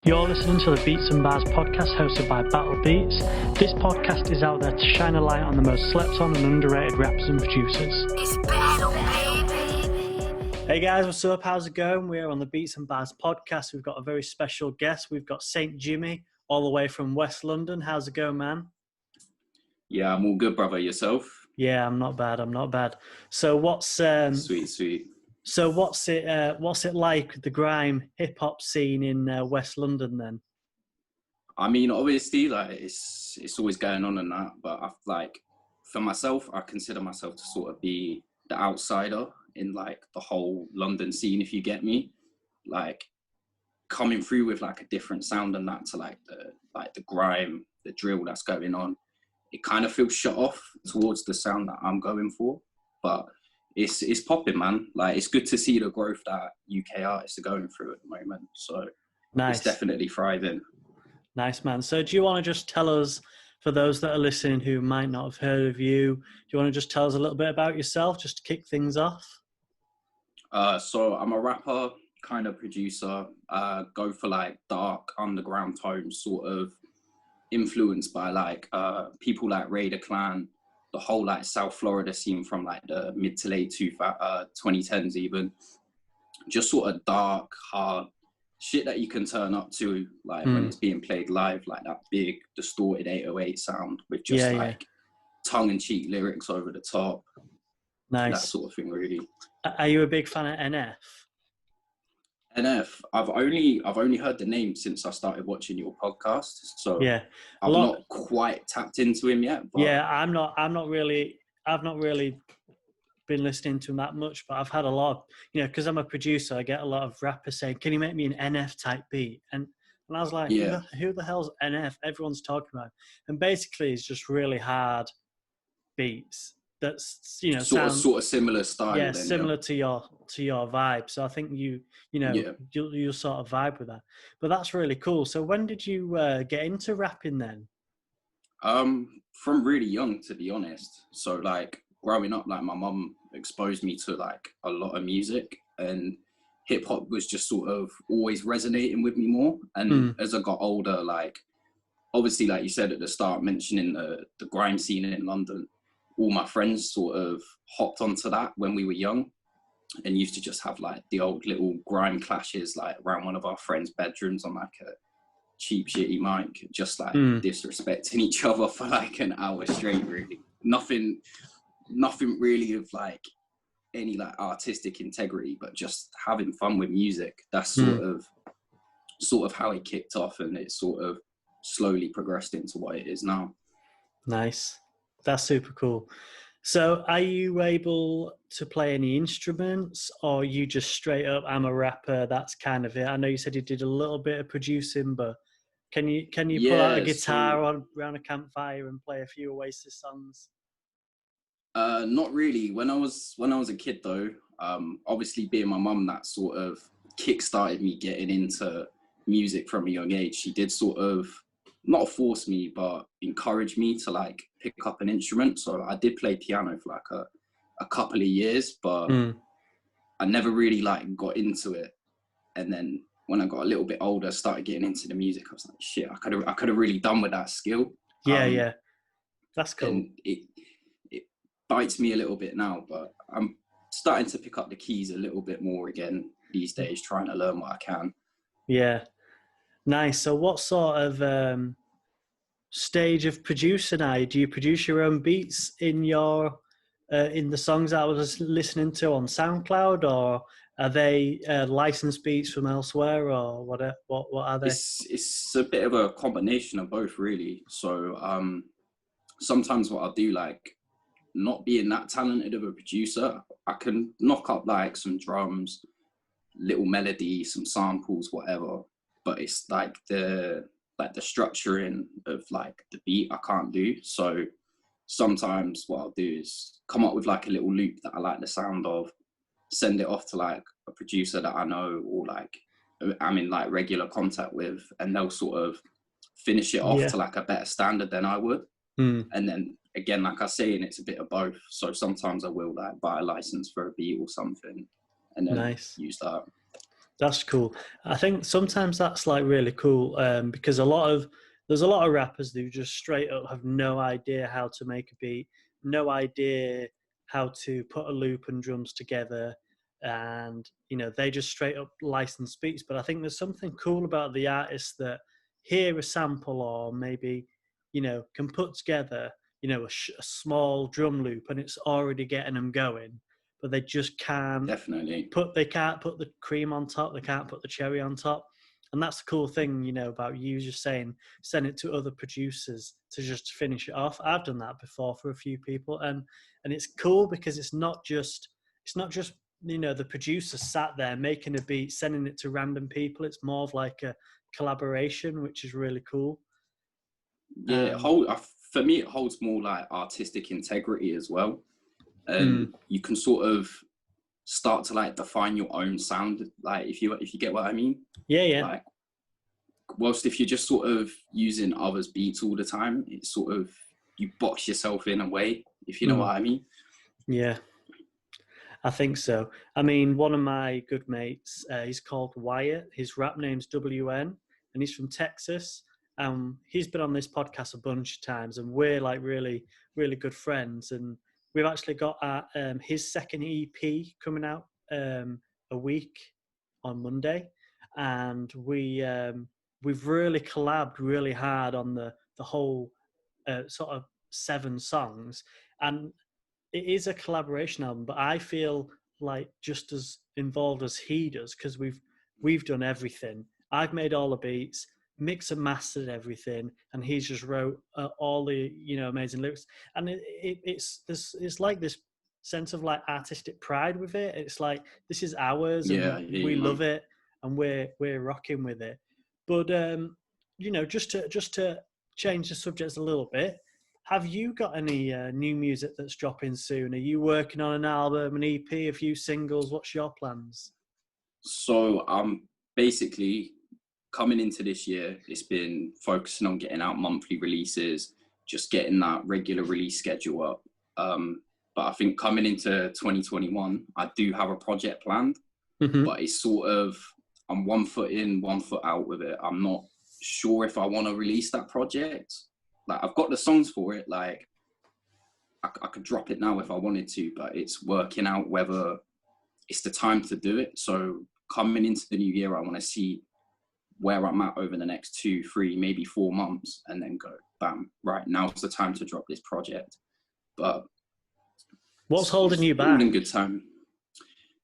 You're listening to the Beats and Bars podcast hosted by BATTL Beats. This podcast is out there to shine a light on the most slept on and underrated rappers and producers. It's BATTL, baby! Hey guys, what's up? How's it going? We're on the Beats and Bars podcast. We've got a very special guest. We've got SVINT Jimmy, all the way from West London. How's it going, man? Yeah, I'm all good, brother. Yourself? Yeah, I'm not bad. So what's Sweet. So what's it like, the grime hip hop scene in West London then? I mean, obviously, like it's always going on and that, but for myself, I consider myself to sort of be the outsider in like the whole London scene, if you get me. Like coming through with like a different sound and that to like the grime, the drill that's going on. It kind of feels shut off towards the sound that I'm going for, but it's popping, man. Like it's good to see the growth that UK artists are going through at the moment. So Nice. It's definitely thriving. Nice, man. So do you want to just tell us, for those that are listening who might not have heard of you, do you want to just tell us a little bit about yourself, just to kick things off? So I'm a rapper, kind of producer, go for like dark underground tones, sort of influenced by like people like Raider Clan, the whole like South Florida scene from like the mid to late 2010s even. Just sort of dark, hard shit that you can turn up to like when it's being played live, like that big distorted 808 sound with just tongue-in-cheek lyrics over the top. Nice. That sort of thing, really. Are you a big fan of NF? NF, I've only heard the name since I started watching your podcast, so Yeah, I've not quite tapped into him yet. But yeah, I've not really been listening to him that much, but I've had a lot of, because I'm a producer, I get a lot of rappers saying, "Can you make me an NF type beat?" And I was like, Yeah. who the hell's NF? Everyone's talking about it. And basically, it's just really hard beats. That's sort of similar style. Yeah, then, similar to your vibe. So I think you'll sort of vibe with that. But that's really cool. So when did you get into rapping then? From really young, to be honest. So like growing up, like my mum exposed me to like a lot of music, and hip hop was just sort of always resonating with me more. And as I got older, like obviously, like you said at the start, mentioning the grime scene in London, all my friends sort of hopped onto that when we were young and used to just have like the old little grime clashes like around one of our friends' bedrooms on like a cheap shitty mic, just like disrespecting each other for like an hour straight, really. Nothing really of like any like artistic integrity, but just having fun with music. That's sort of how it kicked off, and it sort of slowly progressed into what it is now. Nice. That's super cool. So are you able to play any instruments, or you just straight up, I'm a rapper, that's kind of it? I know you said you did a little bit of producing, but can you pull out a guitar around a campfire and play a few Oasis songs? Not really. When I was a kid though, obviously being my mum, that sort of kick-started me getting into music from a young age. She did sort of not force me, but encourage me to like pick up an instrument. So I did play piano for like a couple of years, but I never really like got into it. And then when I got a little bit older, started getting into the music, I was like, shit, I could have really done with that skill. Yeah. That's cool. And it bites me a little bit now, but I'm starting to pick up the keys a little bit more again these days, trying to learn what I can. Yeah. Nice. So what sort of stage of producing are you? Do you produce your own beats in your in the songs that I was listening to on SoundCloud, or are they licensed beats from elsewhere, or what are they? It's a bit of a combination of both, really. So sometimes what I'll do, like not being that talented of a producer, I can knock up like some drums, little melody, some samples, whatever. But it's like the structuring of like the beat I can't do. So sometimes what I'll do is come up with like a little loop that I like the sound of, send it off to like a producer that I know or like I'm in like regular contact with, and they'll sort of finish it off to like a better standard than I would. And then again, like I say, and it's a bit of both. So sometimes I will like buy a license for a beat or something and then use that. That's cool. I think sometimes that's like really cool because there's a lot of rappers who just straight up have no idea how to make a beat, no idea how to put a loop and drums together, and they just straight up license beats. But I think there's something cool about the artists that hear a sample or maybe can put together a small drum loop and it's already getting them going, but they just can't Definitely. they can't put the cream on top, they can't put the cherry on top. And that's the cool thing, about you just saying send it to other producers to just finish it off. I've done that before for a few people, and it's cool because it's not just the producer sat there making a beat, sending it to random people. It's more of like a collaboration, which is really cool. Yeah, for me, it holds more like artistic integrity as well, and you can sort of start to like define your own sound, like if you get what I mean. Yeah. Like, whilst if you're just sort of using others' beats all the time, it's sort of you box yourself in a way, if you know what I mean. Yeah, I think so. I mean, one of my good mates, he's called Wyatt. His rap name's WN, and he's from Texas. He's been on this podcast a bunch of times, and we're like really, really good friends. And we've actually got his second EP coming out a week on Monday, and we've really collabed really hard on the whole sort of 7 songs. And it is a collaboration album, but I feel like just as involved as he does because we've done everything. I've made all the beats, mixed and mastered everything, and he's just wrote all the amazing lyrics. And it's like this sense of like artistic pride with it. It's like this is ours, and we love it, and we're rocking with it. But just to change the subject a little bit. Have you got any new music that's dropping soon? Are you working on an album, an EP, a few singles? What's your plans? So I'm basically coming into this year, it's been focusing on getting out monthly releases, just getting that regular release schedule up. But I think coming into 2021, I do have a project planned, but it's sort of, I'm 1 foot in, 1 foot out with it. I'm not sure if I want to release that project. Like, I've got the songs for it. Like, I could drop it now if I wanted to, but it's working out whether it's the time to do it. So coming into the new year, I want to see where I'm at over the next 2, 3, maybe 4 months, and then go, bam, right, now's the time to drop this project. But what's holding you back? All in good time.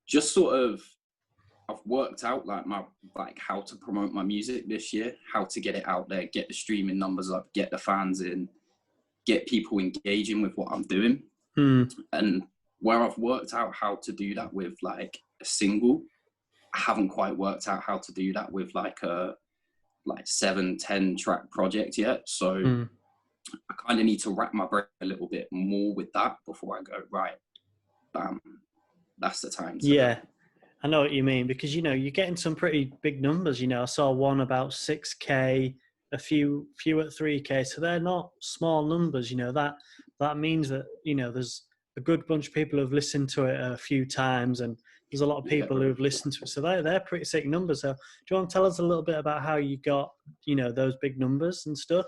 Just sort of, I've worked out like how to promote my music this year, how to get it out there, get the streaming numbers up, get the fans in, get people engaging with what I'm doing. And where I've worked out how to do that with like a single, I haven't quite worked out how to do that with like a 7-10 track project yet. So I kind of need to wrap my brain a little bit more with that before I go, right, bam, that's the time to I know what you mean, because you're getting some pretty big numbers. I saw one about 6K, a few at 3K, so they're not small numbers. That means that there's a good bunch of people who've listened to it a few times, and there's a lot of people who've listened to it. So they're pretty sick numbers. So do you want to tell us a little bit about how you got those big numbers and stuff?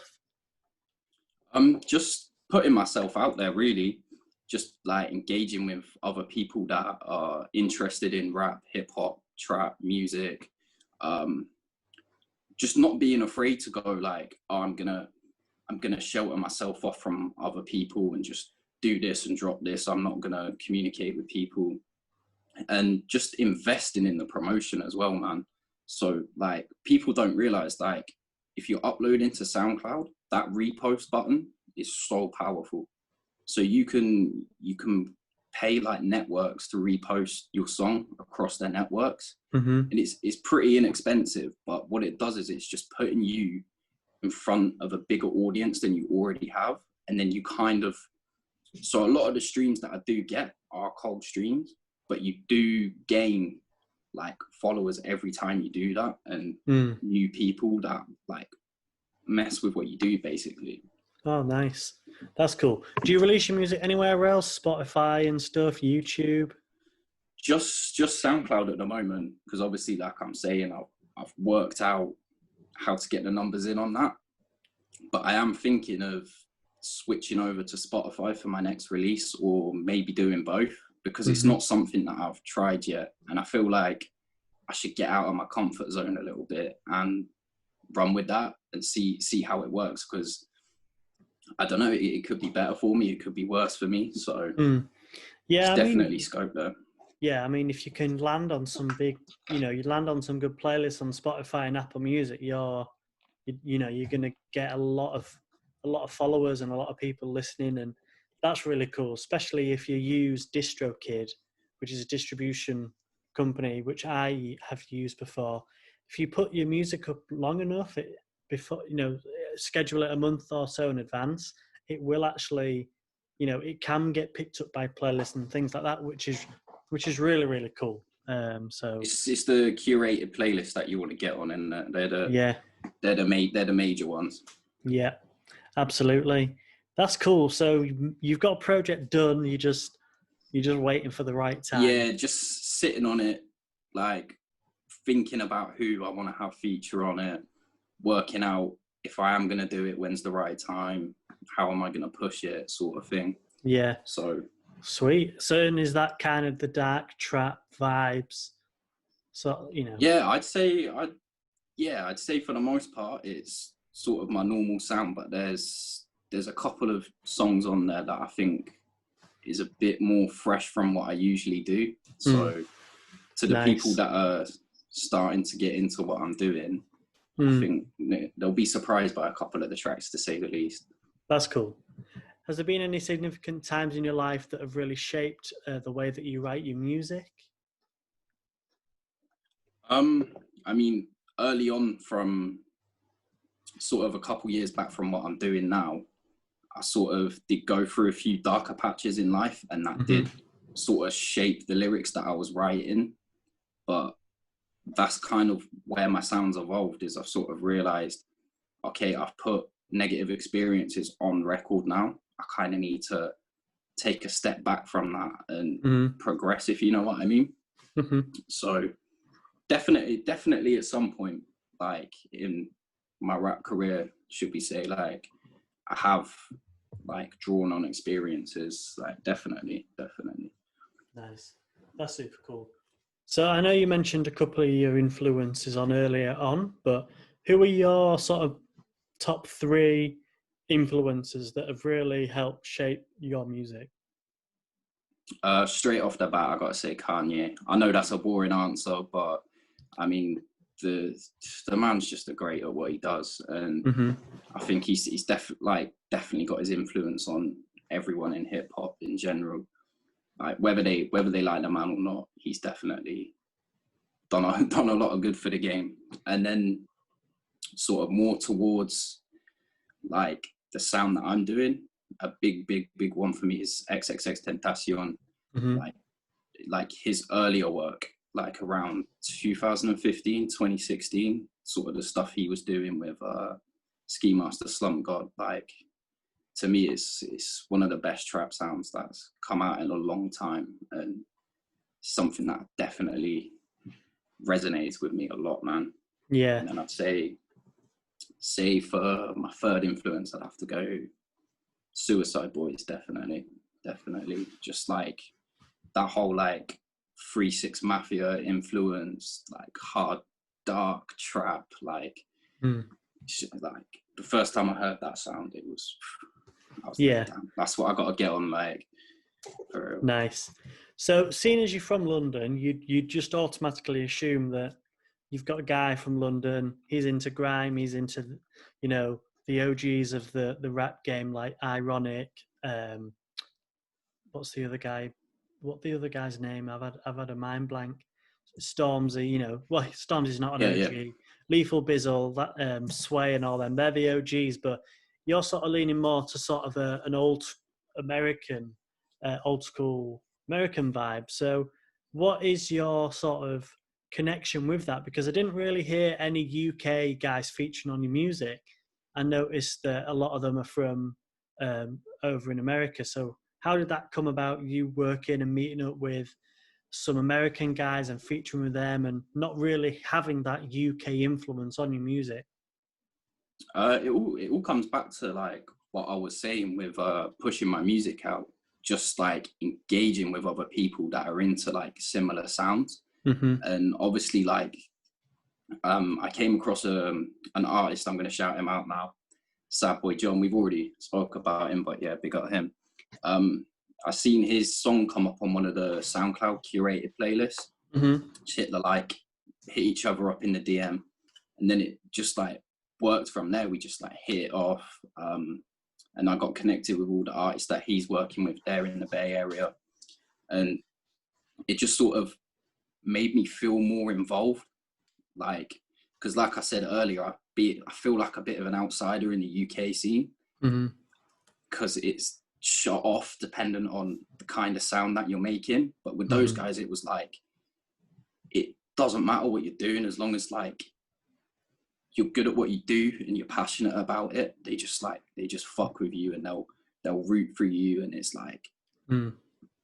Just putting myself out there, really. Just like engaging with other people that are interested in rap, hip hop, trap music. Just not being afraid to go like, oh, I'm gonna shelter myself off from other people and just do this and drop this. I'm not gonna communicate with people, and just investing in the promotion as well, man. So like, people don't realize, like, if you're uploading to SoundCloud, that repost button is so powerful. So you can pay like networks to repost your song across their networks, and it's pretty inexpensive. But what it does is it's just putting you in front of a bigger audience than you already have, and then you kind of. So a lot of the streams that I do get are cold streams, but you do gain like followers every time you do that, and new people that like mess with what you do, basically. Oh, nice. That's cool. Do you release your music anywhere else? Spotify and stuff, YouTube? Just SoundCloud at the moment, because obviously, like I'm saying, I've worked out how to get the numbers in on that. But I am thinking of switching over to Spotify for my next release, or maybe doing both, because it's not something that I've tried yet. And I feel like I should get out of my comfort zone a little bit and run with that and see how it works, because I don't know, it could be better for me, it could be worse for me. So yeah, there's definitely scope there. Yeah, I mean, if you can land on some big, you land on some good playlists on Spotify and Apple Music, you're going to get a lot of followers and a lot of people listening, and that's really cool. Especially if you use DistroKid, which is a distribution company which I have used before. If you put your music up long enough, schedule it a month or so in advance, it will actually, it can get picked up by playlists and things like that, which is really, really cool. So it's the curated playlist that you want to get on, and they're the major ones. Yeah, absolutely. That's cool. So you've got a project done. You're just waiting for the right time. Yeah, just sitting on it, like thinking about who I want to have feature on it, working out if I am going to do it, when's the right time, how am I going to push it, sort of thing. Yeah. So sweet. So is that kind of the dark trap vibes? So Yeah, I'd say for the most part it's sort of my normal sound, but there's a couple of songs on there that I think is a bit more fresh from what I usually do. So to the people that are starting to get into what I'm doing, I think they'll be surprised by a couple of the tracks, to say the least. That's cool. Has there been any significant times in your life that have really shaped the way that you write your music? I mean, early on, from sort of a couple years back from what I'm doing now, I sort of did go through a few darker patches in life, and that did sort of shape the lyrics that I was writing. But that's kind of where my sound's evolved, is I've sort of realized, okay, I've put negative experiences on record now. I kind of need to take a step back from that and progress, if you know what I mean. So definitely at some point, like in my rap career, should we say, like I have like drawn on experiences, like definitely. Nice. That's super cool. So I know you mentioned a couple of your influences on earlier on, but who are your sort of top 3 influences that have really helped shape your music? Straight off the bat, I gotta say Kanye. I know that's a boring answer, but I mean, the man's just a great at what he does, and I think he's definitely got his influence on everyone in hip hop in general. Like whether they like the man or not, he's definitely done a lot of good for the game. And then sort of more towards like the sound that I'm doing, a big one for me is XXXTentacion. Like his earlier work, like around 2015, 2016, sort of the stuff he was doing with Ski Master Slump God, like to me it's one of the best trap sounds that's come out in a long time, and something that definitely resonates with me a lot, man. Yeah. And then I'd say for my third influence, I'd have to go Suicide Boys, definitely. Just like that whole like 3-6 Mafia influence, like hard dark trap, like like the first time I heard that sound, I was like, damn, that's what I got to get on, like. Nice. So seeing as you're from London, you just automatically assume that you've got a guy from London, he's into grime, he's into, the OGs of the rap game, like Ironic. What's the other guy? What the other guy's name? I've had a mind blank. Stormzy, well, Stormzy's not an OG. Yeah. Lethal Bizzle, that Sway and all them, they're the OGs, but you're sort of leaning more to sort of an old school American vibe. So what is your sort of connection with that? Because I didn't really hear any UK guys featuring on your music. I noticed that a lot of them are from over in America. So how did that come about, you working and meeting up with some American guys and featuring with them, and not really having that UK influence on your music? It all comes back to like what I was saying with pushing my music out, just like engaging with other people that are into like similar sounds. Mm-hmm. And obviously like I came across an artist, I'm going to shout him out now, Sad Boy John. We've already spoke about him, but yeah, big up him. I seen his song come up on one of the SoundCloud curated playlists. Mm-hmm. Just hit the like, hit each other up in the DM, and then it just like worked from there. We just like hit it off, and I got connected with all the artists that he's working with there in the Bay Area, and it just sort of made me feel more involved. Like, because like I said earlier, I feel like a bit of an outsider in the UK scene, because it's shut off dependent on the kind of sound that you're making. But with those guys, it was like, it doesn't matter what you're doing as long as like you're good at what you do and you're passionate about it. They just fuck with you, and they'll root for you, and it's like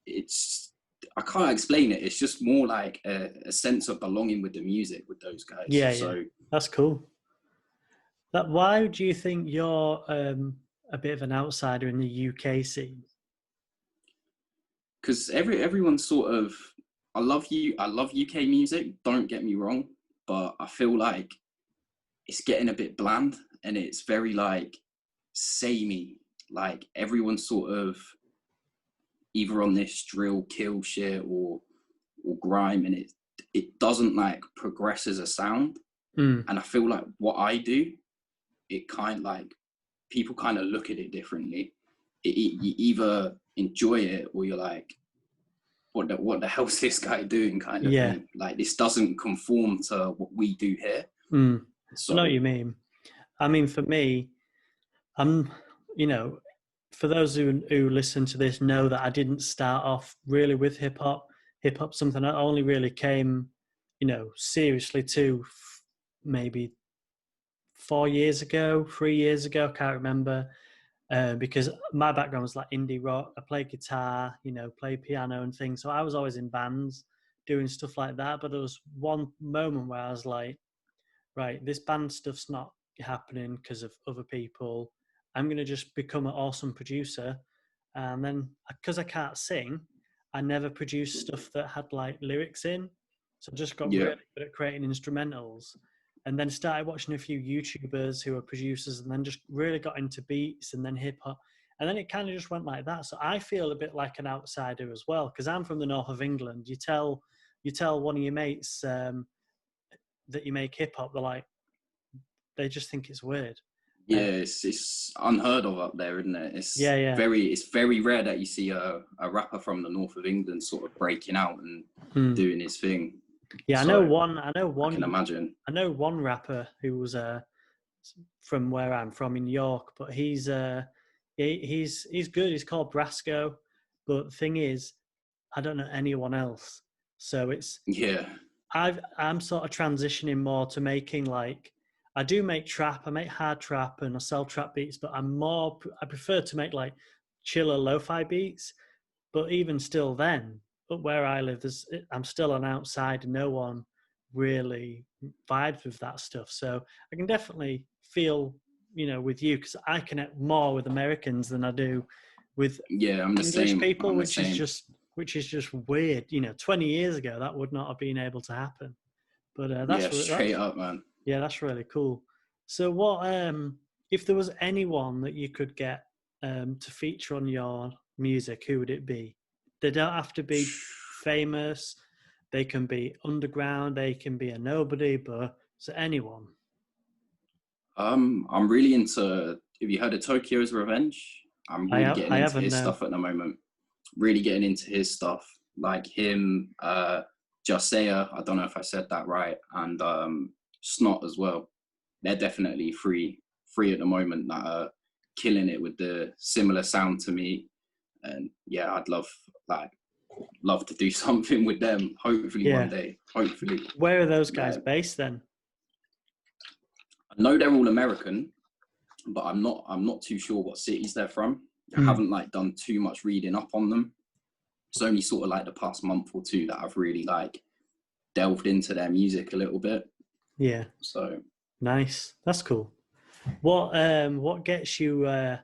it's, I can't explain it. It's just more like a sense of belonging with the music with those guys. Yeah, so yeah. That's cool. Why do you think you're a bit of an outsider in the UK scene? because everyone's sort of, I love UK music, don't get me wrong, but I feel like it's getting a bit bland, and it's very like samey. Like everyone's sort of either on this drill kill shit or grime, and it doesn't like progress as a sound. And I feel like what I do, it kind of like, people kind of look at it differently. You either enjoy it or you're like, what the hell's this guy doing, kind of thing. Like, this doesn't conform to what we do here. So I know what you mean. I mean, for me, I'm, for those who listen to this know that I didn't start off really with hip hop. Hip hop, something I only really came, seriously to maybe 3 years ago, I can't remember. Because my background was like indie rock. I played guitar, played piano and things. So I was always in bands doing stuff like that. But there was one moment where I was like, right, this band stuff's not happening because of other people. I'm going to just become an awesome producer. And then, because I can't sing, I never produced stuff that had like lyrics in. So I just got really good at creating instrumentals. And then started watching a few YouTubers who are producers, and then just really got into beats and then hip hop. And then it kind of just went like that. So I feel a bit like an outsider as well, because I'm from the north of England. You tell one of your mates that you make hip hop, they just think it's weird. Yeah, it's unheard of up there, isn't it? It's very rare that you see a rapper from the north of England sort of breaking out and doing his thing. Yeah, so, I know one. I can imagine. I know one rapper who was from where I'm from in York, but he's good. He's called Brasco, but the thing is, I don't know anyone else. So it's I'm sort of transitioning more to making like, I do make trap, I make hard trap, and I sell trap beats, but I prefer to make like chiller lo-fi beats. But even still then, but where I live, I'm still an outsider. No one really vibes with that stuff. So I can definitely feel, with you, because I connect more with Americans than I do with English people, which is just weird. 20 years ago, that would not have been able to happen. But that's straight up, man. Yeah, that's really cool. So what, if there was anyone that you could get to feature on your music, who would it be? They don't have to be famous. They can be underground. They can be a nobody, but so anyone. I'm really into, have you heard of Tokyo's Revenge? I'm really getting into his stuff at the moment. Really getting into his stuff. Like him, Jasea, I don't know if I said that right, and Snot as well. They're definitely free at the moment, that are killing it with the similar sound to me. And yeah, I'd love to do something with them. Hopefully one day. Hopefully. Where are those guys based then? I know they're all American, but I'm not too sure what cities they're from. I haven't done too much reading up on them. it's only sort of like the past month or two that I've really like delved into their music a little bit. Yeah. So Nice. That's cool. What gets you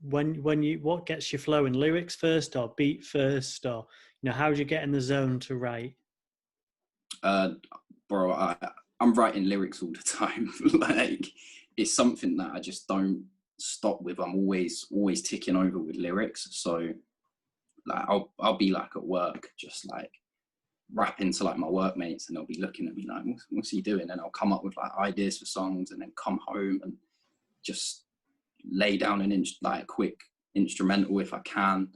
what gets you flowing? Lyrics first or beat first, or how do you get in the zone to write? bro, I'm writing lyrics all the time. Like it's something that I just don't stop with. I'm always ticking over with lyrics. So like I'll be like at work, just like rapping to like my workmates, and they'll be looking at me like, what's he doing? And I'll come up with like ideas for songs, and then come home and just lay down an like quick instrumental if I can.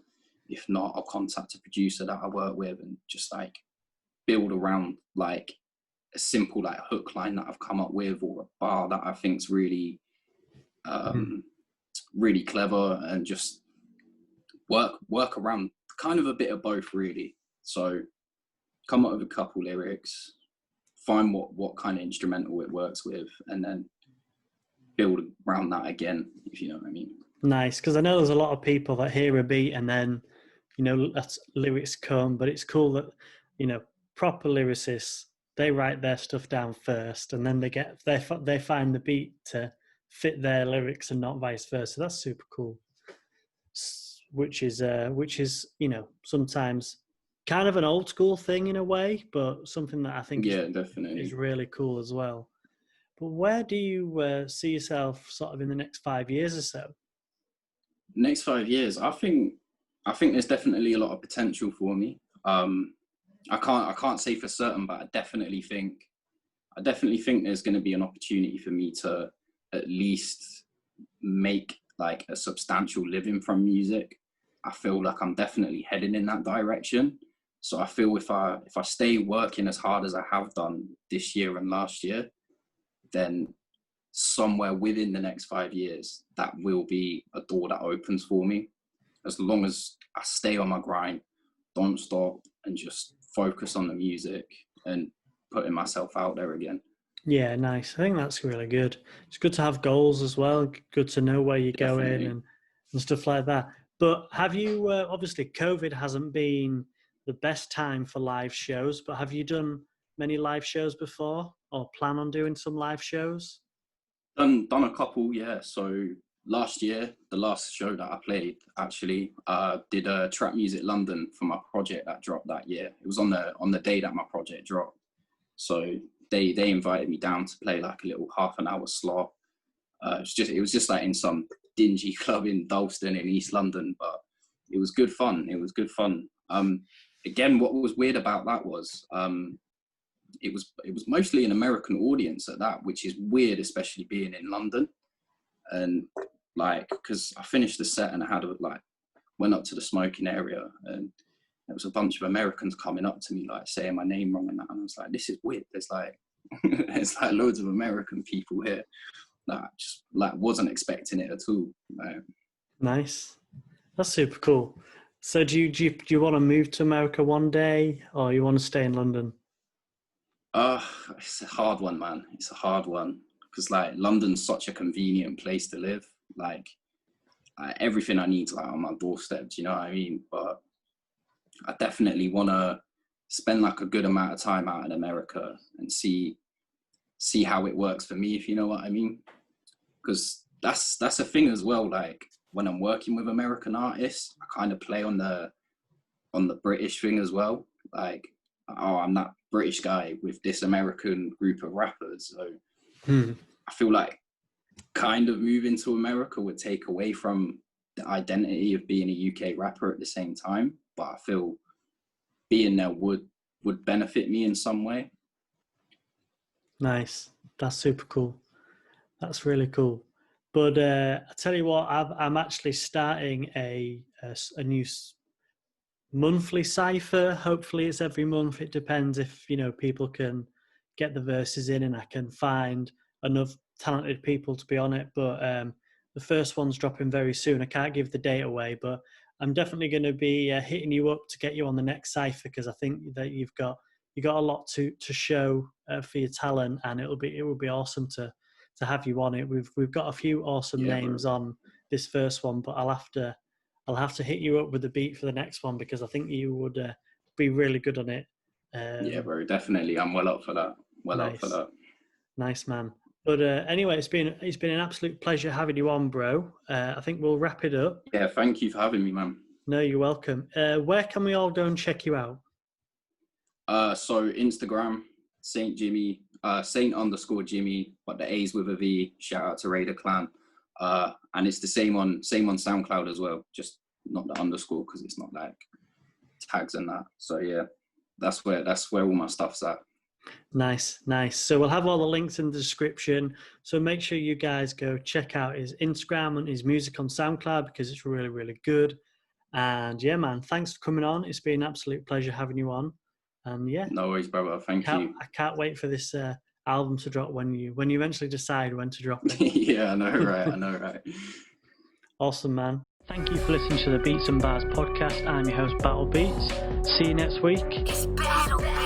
If not, I'll contact a producer that I work with and just like build around like a simple like hook line that I've come up with, or a bar that I think's really really clever, and just work around kind of a bit of both really. So come up with a couple lyrics, find what kind of instrumental it works with, and then build around that again, if you know what I mean. Nice, because I know there's a lot of people that hear a beat and then that's lyrics come, but it's cool that proper lyricists, they write their stuff down first, and then they find the beat to fit their lyrics and not vice versa. That's super cool. Which is sometimes kind of an old school thing in a way, but something that I think definitely is really cool as well. But where do you see yourself sort of in the next 5 years or so? Next 5 years, I think there's definitely a lot of potential for me. I can't say for certain, but I definitely think there's going to be an opportunity for me to at least make like a substantial living from music. I feel like I'm definitely heading in that direction. So I feel if I stay working as hard as I have done this year and last year, then somewhere within the next 5 years, that will be a door that opens for me. As long as I stay on my grind, don't stop, and just focus on the music and putting myself out there again. Yeah, nice. I think that's really good. It's good to have goals as well. Good to know where you're Definitely. going and stuff like that. But have you, obviously COVID hasn't been the best time for live shows, but have you done many live shows before, or plan on doing some live shows? Done a couple, yeah. So last year, the last show that I played, actually, did a Trap Music London for my project that dropped that year. It was on the day that my project dropped. So they invited me down to play like a little half an hour slot. It was just like in some dingy club in Dalston in East London, but it was good fun. Again, what was weird about that was it was mostly an American audience at that, which is weird, especially being in London. And like, because I finished the set and I had went up to the smoking area, and there was a bunch of Americans coming up to me like saying my name wrong and that, and I was like, this is weird. There's like there's like loads of American people here. Like, just like wasn't expecting it at all. Nice. That's super cool. So do you want to move to America one day, or you want to stay in London? It's a hard one, man. It's a hard one, because like London's such a convenient place to live. Like everything I need like on my doorstep. Do you know what I mean? But I definitely want to spend like a good amount of time out in America and see how it works for me, if you know what I mean. Because that's a thing as well. Like when I'm working with American artists, I kind of play on the British thing as well. Like, oh, I'm that British guy with this American group of rappers. So I feel like kind of moving to America would take away from the identity of being a UK rapper at the same time. But I feel being there would benefit me in some way. Nice. That's super cool. That's really cool. But I tell you what, I'm actually starting a new monthly cipher. Hopefully it's every month. It depends if people can get the verses in and I can find enough talented people to be on it. But the first one's dropping very soon. I can't give the date away, but I'm definitely going to be hitting you up to get you on the next cipher, because I think that you got a lot to show for your talent, and it would be awesome to have you on it. We've got a few awesome names on this first one, but I'll have to I'll have to hit you up with the beat for the next one because I think you would be really good on it. Yeah, bro, definitely. I'm well up for that. Well up for that. Nice, man. But anyway, it's been an absolute pleasure having you on, bro. I think we'll wrap it up. Yeah, thank you for having me, man. No, you're welcome. Where can we all go and check you out? So Instagram, Saint Jimmy, Saint_Jimmy, but the A's with a V. Shout out to Raider Clan. And it's the same on SoundCloud as well, just not the underscore because it's not like tags and that. So yeah, that's where all my stuff's at. Nice. So we'll have all the links in the description. So make sure you guys go check out his Instagram and his music on SoundCloud because it's really, really good. And yeah, man, thanks for coming on. It's been an absolute pleasure having you on. And yeah, no worries, brother. Thank you. I can't wait for this album to drop when you eventually decide when to drop it. Yeah, I know, right? Awesome, man. Thank you for listening to the Beats and Bars podcast. I'm your host, Battle Beats. See you next week. It's battle.